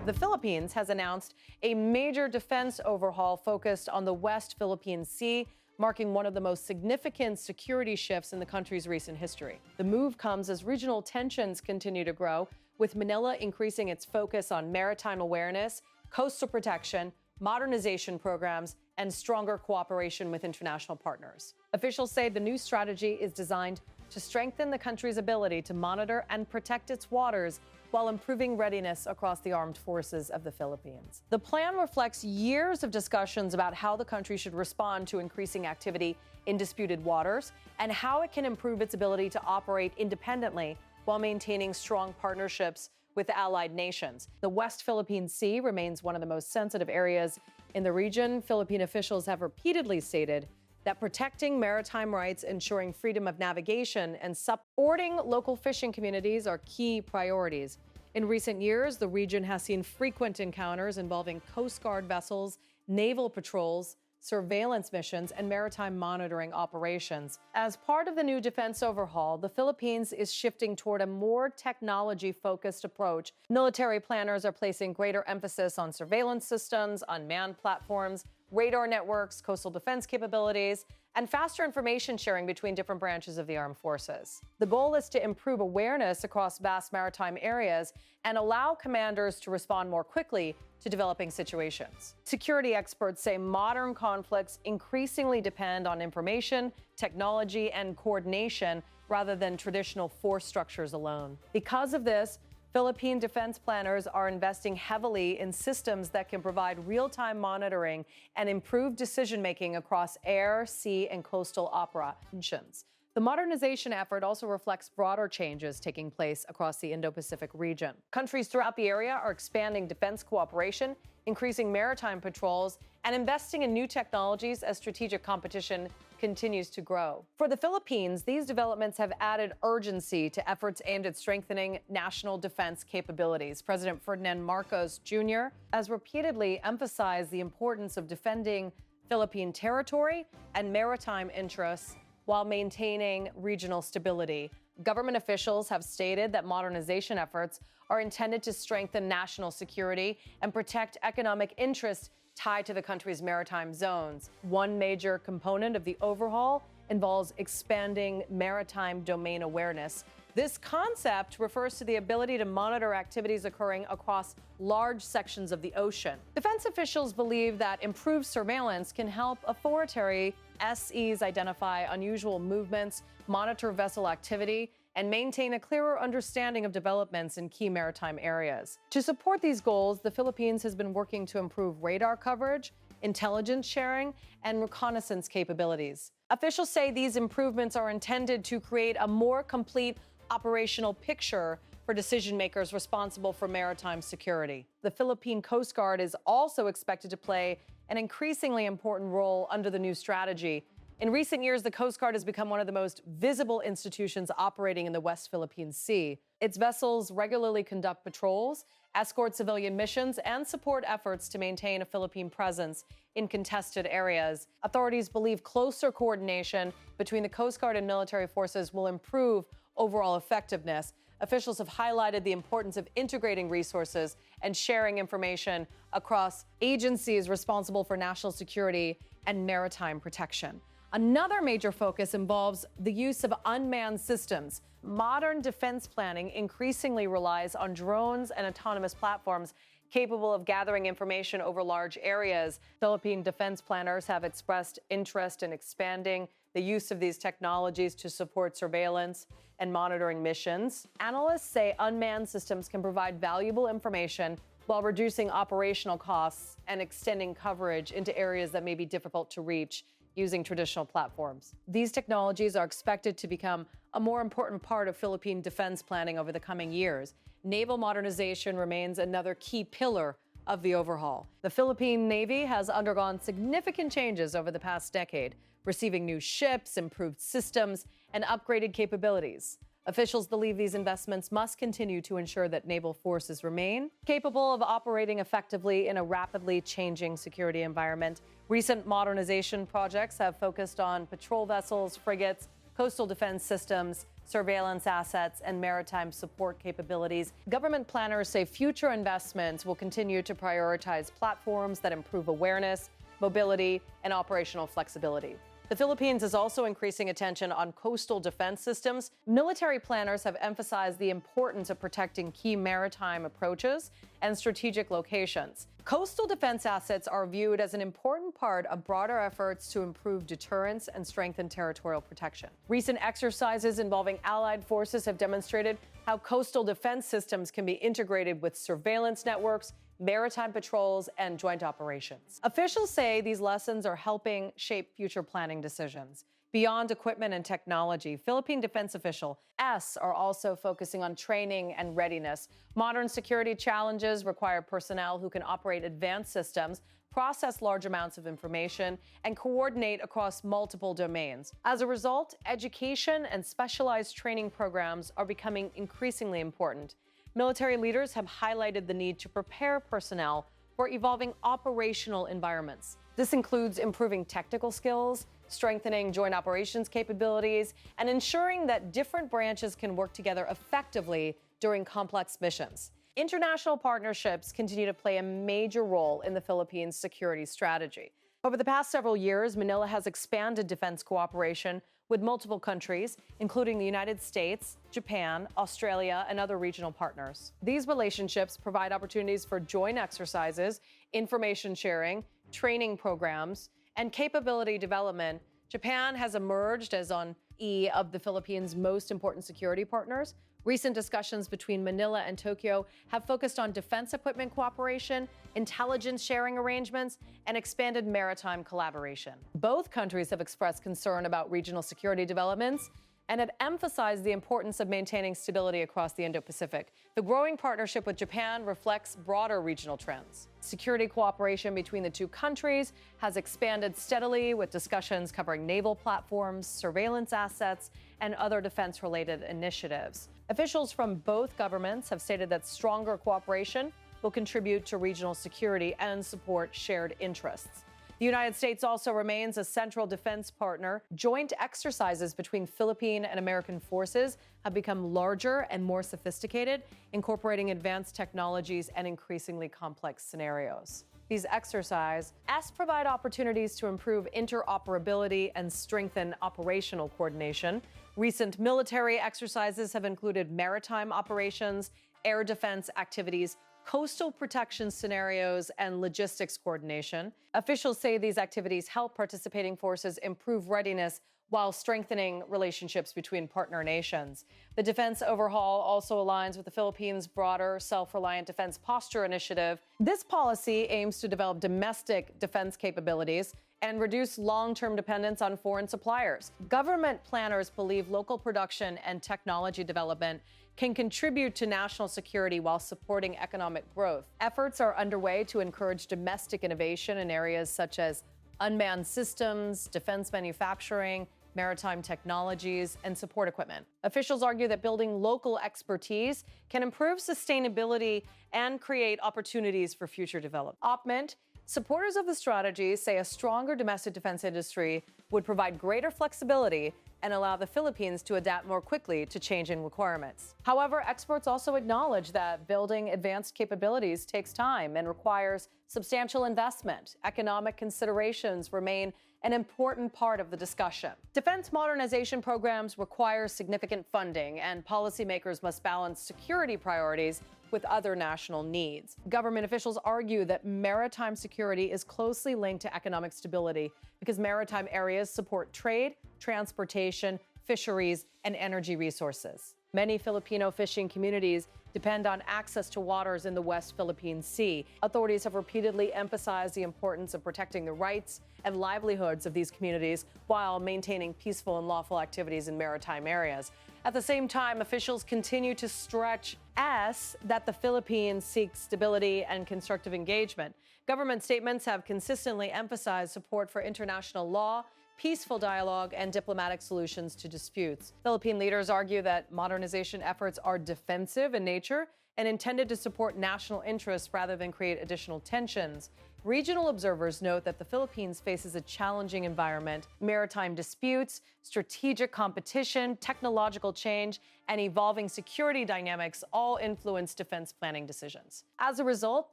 The Philippines has announced a major defense overhaul focused on the West Philippine Sea, marking one of the most significant security shifts in the country's recent history. The move comes as regional tensions continue to grow, with Manila increasing its focus on maritime awareness, coastal protection, modernization programs, and stronger cooperation with international partners. Officials say the new strategy is designed to strengthen the country's ability to monitor and protect its waters while improving readiness across the armed forces of the Philippines. The plan reflects years of discussions about how the country should respond to increasing activity in disputed waters and how it can improve its ability to operate independently while maintaining strong partnerships with allied nations. The West Philippine Sea remains one of the most sensitive areas in the region. Philippine officials have repeatedly stated that protecting maritime rights, ensuring freedom of navigation, and supporting local fishing communities are key priorities. In recent years, the region has seen frequent encounters involving Coast Guard vessels, naval patrols, surveillance missions, and maritime monitoring operations. As part of the new defense overhaul, the Philippines is shifting toward a more technology-focused approach. Military planners are placing greater emphasis on surveillance systems, unmanned platforms, radar networks, coastal defense capabilities, and faster information sharing between different branches of the armed forces. The goal is to improve awareness across vast maritime areas and allow commanders to respond more quickly to developing situations. Security experts say modern conflicts increasingly depend on information, technology, and coordination rather than traditional force structures alone. Because of this, Philippine defense planners are investing heavily in systems that can provide real-time monitoring and improve decision-making across air, sea, and coastal operations. The modernization effort also reflects broader changes taking place across the Indo-Pacific region. Countries throughout the area are expanding defense cooperation, increasing maritime patrols, and investing in new technologies as strategic competition continues to grow. For the Philippines, these developments have added urgency to efforts aimed at strengthening national defense capabilities. President Ferdinand Marcos Jr. has repeatedly emphasized the importance of defending Philippine territory and maritime interests while maintaining regional stability. Government officials have stated that modernization efforts are intended to strengthen national security and protect economic interests tied to the country's maritime zones. One major component of the overhaul involves expanding maritime domain awareness. This concept refers to the ability to monitor activities occurring across large sections of the ocean. Defense officials believe that improved surveillance can help authority SEs identify unusual movements, monitor vessel activity, and maintain a clearer understanding of developments in key maritime areas. To support these goals, the Philippines has been working to improve radar coverage, intelligence sharing, and reconnaissance capabilities. Officials say these improvements are intended to create a more complete operational picture for decision makers responsible for maritime security. The Philippine Coast Guard is also expected to play an increasingly important role under the new strategy. In recent years, the Coast Guard has become one of the most visible institutions operating in the West Philippine Sea. Its vessels regularly conduct patrols, escort civilian missions, and support efforts to maintain a Philippine presence in contested areas. Authorities believe closer coordination between the Coast Guard and military forces will improve overall effectiveness. Officials have highlighted the importance of integrating resources and sharing information across agencies responsible for national security and maritime protection. Another major focus involves the use of unmanned systems. Modern defense planning increasingly relies on drones and autonomous platforms capable of gathering information over large areas. Philippine defense planners have expressed interest in expanding the use of these technologies to support surveillance and monitoring missions. Analysts say unmanned systems can provide valuable information while reducing operational costs and extending coverage into areas that may be difficult to reach using traditional platforms. These technologies are expected to become a more important part of Philippine defense planning over the coming years. Naval modernization remains another key pillar of the overhaul. The Philippine Navy has undergone significant changes over the past decade, receiving new ships, improved systems, and upgraded capabilities. Officials believe these investments must continue to ensure that naval forces remain capable of operating effectively in a rapidly changing security environment. Recent modernization projects have focused on patrol vessels, frigates, coastal defense systems, surveillance assets, and maritime support capabilities. Government planners say future investments will continue to prioritize platforms that improve awareness, mobility, and operational flexibility. The Philippines is also increasing attention on coastal defense systems. Military planners have emphasized the importance of protecting key maritime approaches and strategic locations. Coastal defense assets are viewed as an important part of broader efforts to improve deterrence and strengthen territorial protection. Recent exercises involving allied forces have demonstrated how coastal defense systems can be integrated with surveillance networks, maritime patrols, and joint operations. Officials say these lessons are helping shape future planning decisions. Beyond equipment and technology, Philippine defense official S are also focusing on training and readiness. Modern security challenges require personnel who can operate advanced systems, process large amounts of information, and coordinate across multiple domains. As a result, education and specialized training programs are becoming increasingly important. Military leaders have highlighted the need to prepare personnel for evolving operational environments. This includes improving technical skills, strengthening joint operations capabilities, and ensuring that different branches can work together effectively during complex missions. International partnerships continue to play a major role in the Philippines' security strategy. Over the past several years, Manila has expanded defense cooperation with multiple countries, including the United States, Japan, Australia, and other regional partners. These relationships provide opportunities for joint exercises, information sharing, training programs, and capability development. Japan has emerged as on E of the Philippines' most important security partners. Recent discussions between Manila and Tokyo have focused on defense equipment cooperation, intelligence sharing arrangements, and expanded maritime collaboration. Both countries have expressed concern about regional security developments and have emphasized the importance of maintaining stability across the Indo-Pacific. The growing partnership with Japan reflects broader regional trends. Security cooperation between the two countries has expanded steadily, with discussions covering naval platforms, surveillance assets, and other defense-related initiatives. Officials from both governments have stated that stronger cooperation will contribute to regional security and support shared interests. The United States also remains a central defense partner. Joint exercises between Philippine and American forces have become larger and more sophisticated, incorporating advanced technologies and increasingly complex scenarios. These exercises provide opportunities to improve interoperability and strengthen operational coordination. Recent military exercises have included maritime operations, air defense activities, coastal protection scenarios, and logistics coordination. Officials say these activities help participating forces improve readiness while strengthening relationships between partner nations. The Defense Overhaul also aligns with the Philippines' broader self-reliant defense posture initiative. This policy aims to develop domestic defense capabilities and reduce long-term dependence on foreign suppliers. Government planners believe local production and technology development can contribute to national security while supporting economic growth. Efforts are underway to encourage domestic innovation in areas such as unmanned systems, defense manufacturing, maritime technologies, and support equipment. Officials argue that building local expertise can improve sustainability and create opportunities for future development. Supporters of the strategy say a stronger domestic defense industry would provide greater flexibility and allow the Philippines to adapt more quickly to changing requirements. However, experts also acknowledge that building advanced capabilities takes time and requires substantial investment. Economic considerations remain an important part of the discussion. Defense modernization programs require significant funding, and policymakers must balance security priorities with other national needs. Government officials argue that maritime security is closely linked to economic stability because maritime areas support trade, transportation, fisheries, and energy resources. Many Filipino fishing communities depend on access to waters in the West Philippine Sea. Authorities have repeatedly emphasized the importance of protecting the rights and livelihoods of these communities while maintaining peaceful and lawful activities in maritime areas. At the same time, officials continue to stress that the Philippines seeks stability and constructive engagement. Government statements have consistently emphasized support for international law, peaceful dialogue, and diplomatic solutions to disputes. Philippine leaders argue that modernization efforts are defensive in nature and intended to support national interests rather than create additional tensions. Regional observers note that the Philippines faces a challenging environment. Maritime disputes, strategic competition, technological change, and evolving security dynamics all influence defense planning decisions. As a result,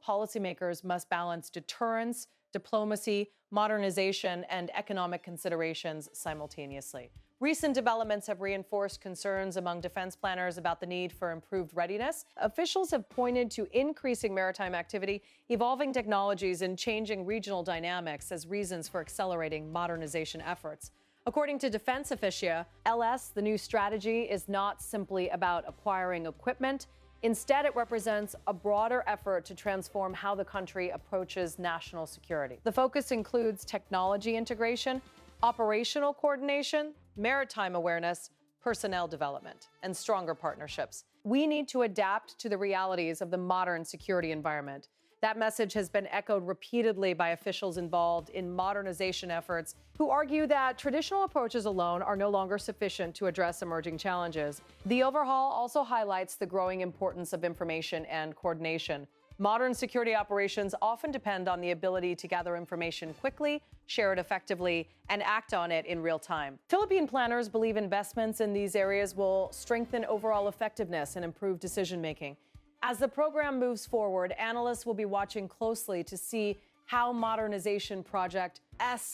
policymakers must balance deterrence, diplomacy, modernization, and economic considerations simultaneously. Recent developments have reinforced concerns among defense planners about the need for improved readiness. Officials have pointed to increasing maritime activity, evolving technologies, and changing regional dynamics as reasons for accelerating modernization efforts. According to Defense Officia, the new strategy is not simply about acquiring equipment. Instead, it represents a broader effort to transform how the country approaches national security. The focus includes technology integration, operational coordination, maritime awareness, personnel development, and stronger partnerships. We need to adapt to the realities of the modern security environment. That message has been echoed repeatedly by officials involved in modernization efforts who argue that traditional approaches alone are no longer sufficient to address emerging challenges. The overhaul also highlights the growing importance of information and coordination. Modern security operations often depend on the ability to gather information quickly, share it effectively, and act on it in real time. Philippine planners believe investments in these areas will strengthen overall effectiveness and improve decision-making. As the program moves forward, analysts will be watching closely to see how modernization projects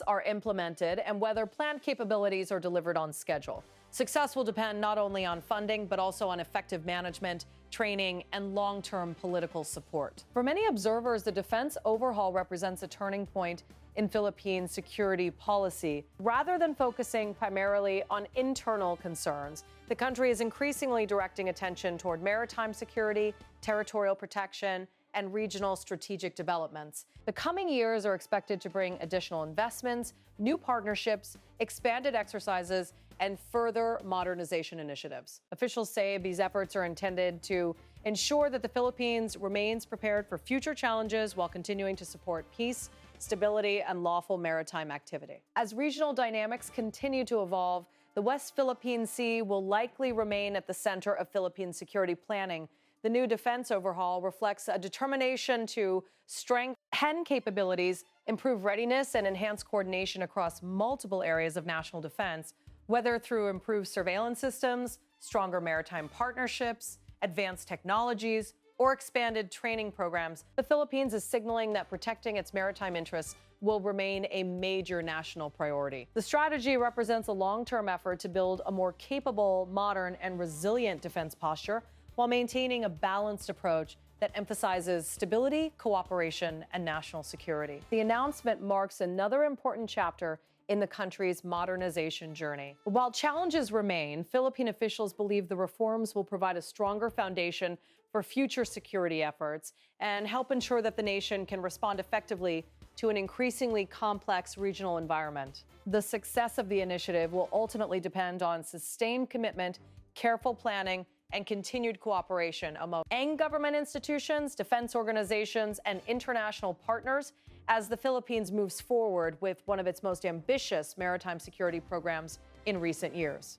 are implemented and whether planned capabilities are delivered on schedule. Success will depend not only on funding, but also on effective management, training, and long-term political support. For many observers, the defense overhaul represents a turning point in Philippine security policy. Rather than focusing primarily on internal concerns, the country is increasingly directing attention toward maritime security, territorial protection, and regional strategic developments. The coming years are expected to bring additional investments, new partnerships, expanded exercises, and further modernization initiatives. Officials say these efforts are intended to ensure that the Philippines remains prepared for future challenges while continuing to support peace, stability, and lawful maritime activity. As regional dynamics continue to evolve, the West Philippine Sea will likely remain at the center of Philippine security planning. The new defense overhaul reflects a determination to strengthen capabilities, improve readiness, and enhance coordination across multiple areas of national defense, whether through improved surveillance systems, stronger maritime partnerships, advanced technologies, or expanded training programs. The Philippines is signaling that protecting its maritime interests will remain a major national priority. The strategy represents a long-term effort to build a more capable, modern, and resilient defense posture while maintaining a balanced approach that emphasizes stability, cooperation, and national security. The announcement marks another important chapter in the country's modernization journey. While challenges remain, Philippine officials believe the reforms will provide a stronger foundation for future security efforts and help ensure that the nation can respond effectively to an increasingly complex regional environment. The success of the initiative will ultimately depend on sustained commitment, careful planning, and continued cooperation among government institutions, defense organizations, and international partners as the Philippines moves forward with one of its most ambitious maritime security programs in recent years.